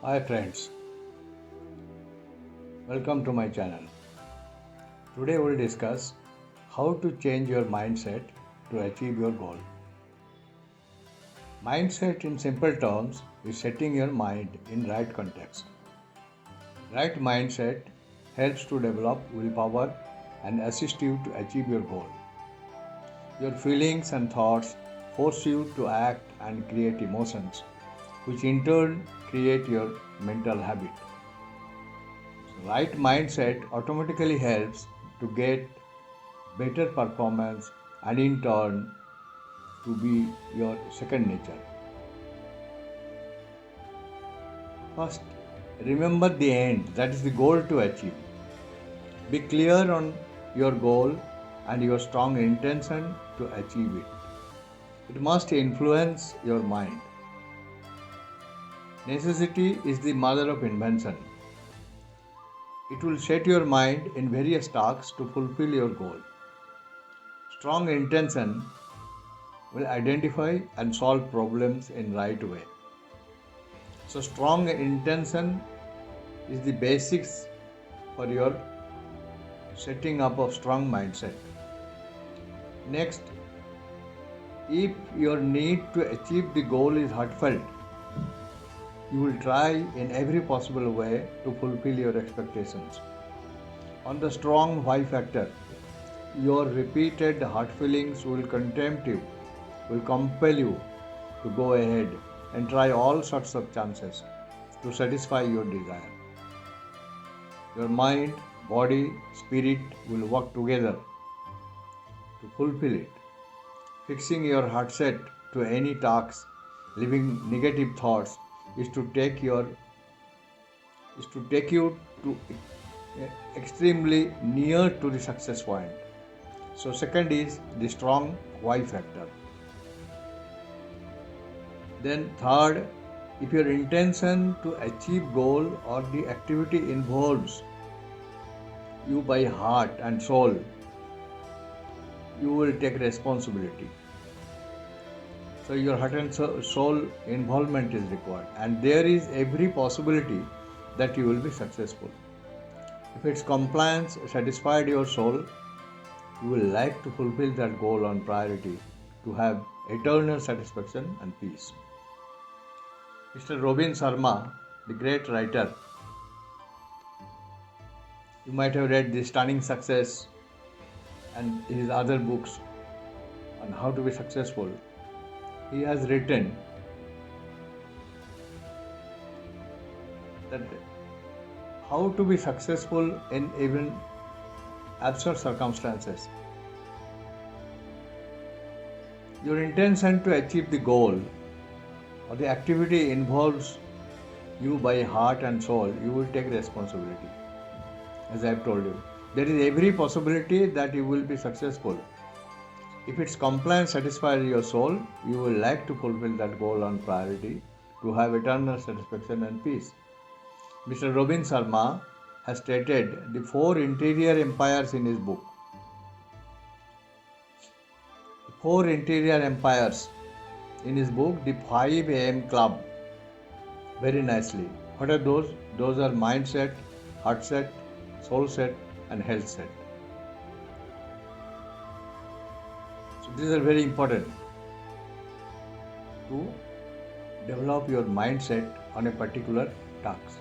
Hi friends, welcome to my channel. Today we'll discuss how to change your mindset to achieve your goal. Mindset in simple terms is setting your mind in right context. Right mindset helps to develop willpower and assist you to achieve your goal. Your feelings and thoughts force you to act and create emotions, which in turn create your mental habit. Right mindset automatically helps to get better performance and in turn to be your second nature. First, remember the end, that is the goal to achieve. Be clear on your goal and your strong intention to achieve it. It must influence your mind. Necessity is the mother of invention. It will set your mind in various tasks to fulfill your goal. Strong intention will identify and solve problems in right way. So strong intention is the basics for your setting up of strong mindset. Next, if your need to achieve the goal is heartfelt, you will try in every possible way to fulfill your expectations. On the strong why factor, your repeated heart feelings will contempt you, will compel you to go ahead and try all sorts of chances to satisfy your desire. Your mind, body, spirit will work together to fulfill it. Fixing your heart set to any task, leaving negative thoughts is to take you to extremely near to the success point. So second is the strong why factor. Then third, if your intention to achieve goal or the activity involves you by heart and soul, you will take responsibility. So your heart and soul involvement is required, and there is every possibility that you will be successful. If its compliance satisfied your soul, you will like to fulfill that goal on priority to have eternal satisfaction and peace. Mr. Robin Sharma, the great writer, you might have read The Stunning Success and his other books on how to be successful. He has written that how to be successful in even absurd circumstances. Your intention to achieve the goal or the activity involves you by heart and soul, you will take responsibility. As I have told you, there is every possibility that you will be successful. If its compliance satisfies your soul, you will like to fulfill that goal on priority to have eternal satisfaction and peace. Mr. Robin Sharma has stated the four interior empires in his book. The four interior empires in his book, The 5 AM Club, very nicely. What are those? Those are mindset, heart set, soul set, and health set. So these are very important to develop your mindset on a particular task.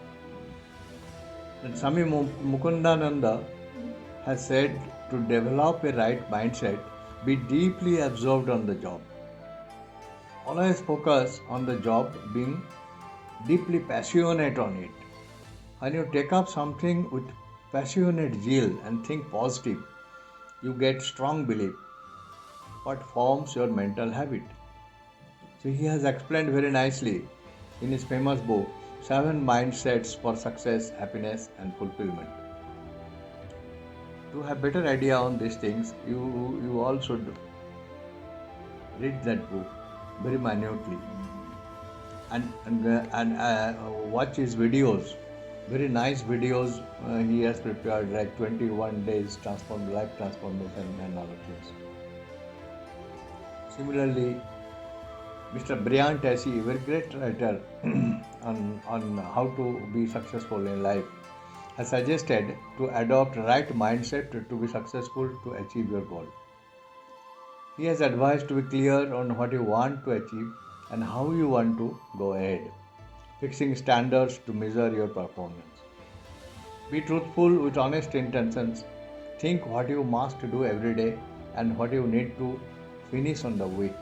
And Swami Mukundananda has said to develop a right mindset, be deeply absorbed on the job. Always focus on the job, being deeply passionate on it. When you take up something with passionate zeal and think positive, you get strong belief, what forms your mental habit. So he has explained very nicely in his famous book, 7 Mindsets for Success, Happiness and Fulfillment. To have better idea on these things, you all should read that book very minutely and watch his videos. Very nice videos he has prepared, like 21 days life transformation and other things. Similarly, Mr. Brian Tracy, a very great writer on how to be successful in life, has suggested to adopt right mindset to be successful to achieve your goal. He has advised to be clear on what you want to achieve and how you want to go ahead, fixing standards to measure your performance. Be truthful with honest intentions. Think what you must do every day and what you need to finish on the week.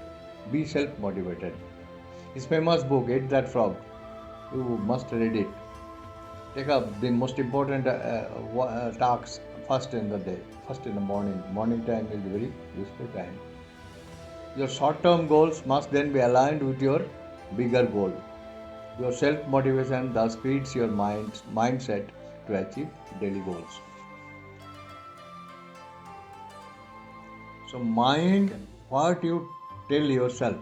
Be self motivated. His famous book, Eat That Frog, you must read it. Take up the most important tasks first in the day, first in the morning. Morning time is a very useful time. Your short term goals must then be aligned with your bigger goal. Your self motivation thus feeds your mindset to achieve daily goals. So, mind what you tell yourself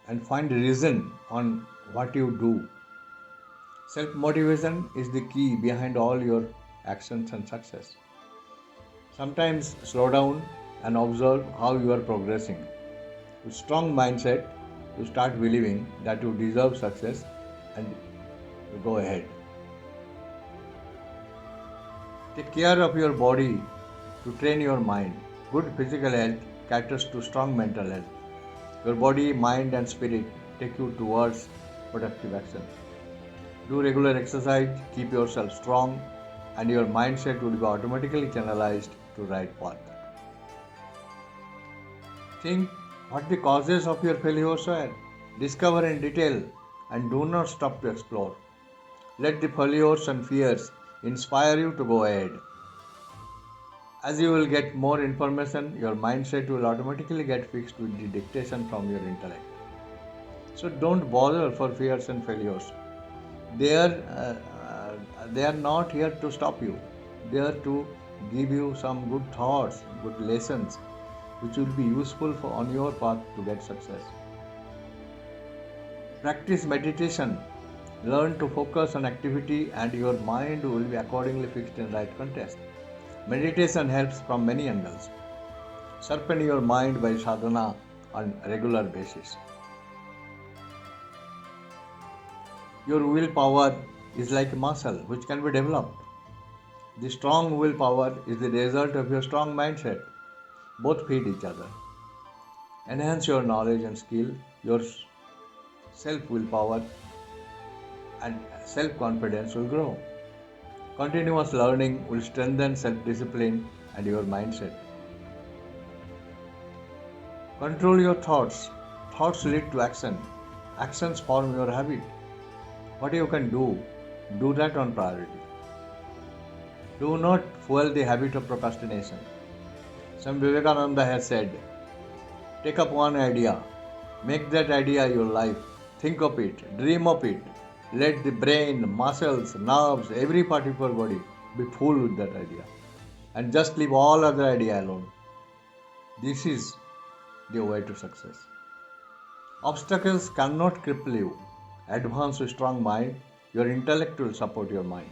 and find reason on what you do. Self motivation is the key behind all your actions and success. Sometimes slow down and observe how you are progressing. With strong mindset, you start believing that you deserve success and you go ahead. Take care of your body to train your mind. Good physical health caters to strong mental health. Your body, mind, and spirit take you towards productive action. Do regular exercise, keep yourself strong, and your mindset will be automatically channelized to right path. Think what the causes of your failures are. Discover in detail and do not stop to explore. Let the failures and fears inspire you to go ahead. As you will get more information, your mindset will automatically get fixed with the dictation from your intellect. So don't bother for fears and failures. They are, they are not here to stop you. They are to give you some good thoughts, good lessons, which will be useful on your path to get success. Practice meditation. Learn to focus on activity and your mind will be accordingly fixed in right context. Meditation helps from many angles. Sharpen your mind by sadhana on a regular basis. Your willpower is like a muscle which can be developed. The strong willpower is the result of your strong mindset. Both feed each other. Enhance your knowledge and skill, your self willpower and self confidence will grow. Continuous learning will strengthen self discipline and your mindset. Control your thoughts. Thoughts lead to action. Actions form your habit. What you can do that on priority. Do not fuel the habit of procrastination. Swami Vivekananda has said, take up one idea, make that idea your life, think of it, dream of it. Let the brain, muscles, nerves, every part of your body be full with that idea. And just leave all other idea alone. This is the way to success. Obstacles cannot cripple you. Advance with strong mind, your intellect will support your mind.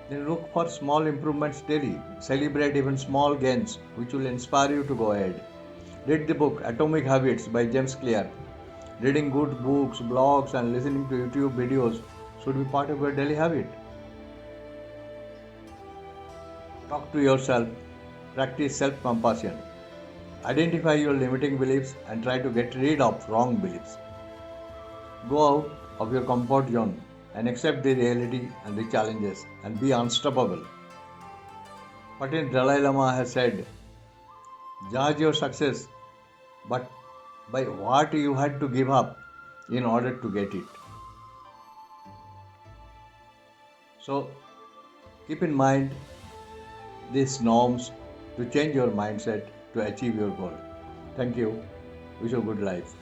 Then look for small improvements daily. Celebrate even small gains, which will inspire you to go ahead. Read the book Atomic Habits by James Clear. Reading good books, blogs, and listening to YouTube videos should be part of your daily habit. Talk to yourself. Practice self-compassion. Identify your limiting beliefs and try to get rid of wrong beliefs. Go out of your comfort zone and accept the reality and the challenges and be unstoppable. Patil Dalai Lama has said, judge your success, but by what you had to give up in order to get it. So keep in mind these norms to change your mindset to achieve your goal. Thank you. Wish you a good life.